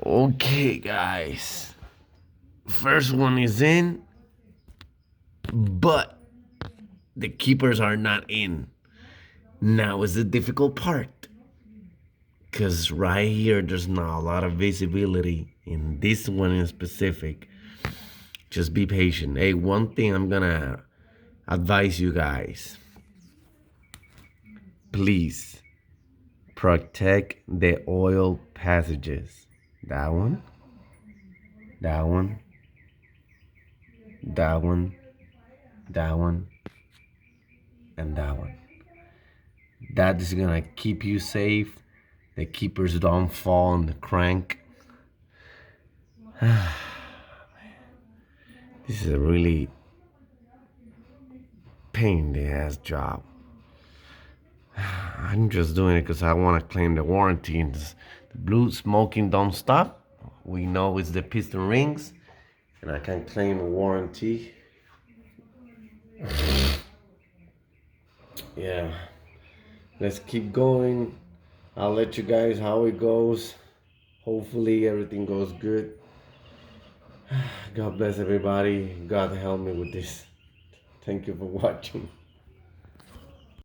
Okay, guys. First one is in, but the keepers are not in. Now is the difficult part. Because right here, there's not a lot of visibility in this one in specific. Just be patient. Hey, one thing I'm gonna advise you guys. Please protect the oil passages. That one, that one, that one, that one, and that one. That is gonna keep you safe. The keepers don't fall on the crank. This is a really pain in the ass job. I'm just doing it because I want to claim the warranty. And the blue smoking don't stop. We know it's the piston rings, and I can claim a warranty. Yeah, let's keep going. I'll let you guys how it goes. Hopefully everything goes good. God bless everybody. God help me with this. Thank you for watching.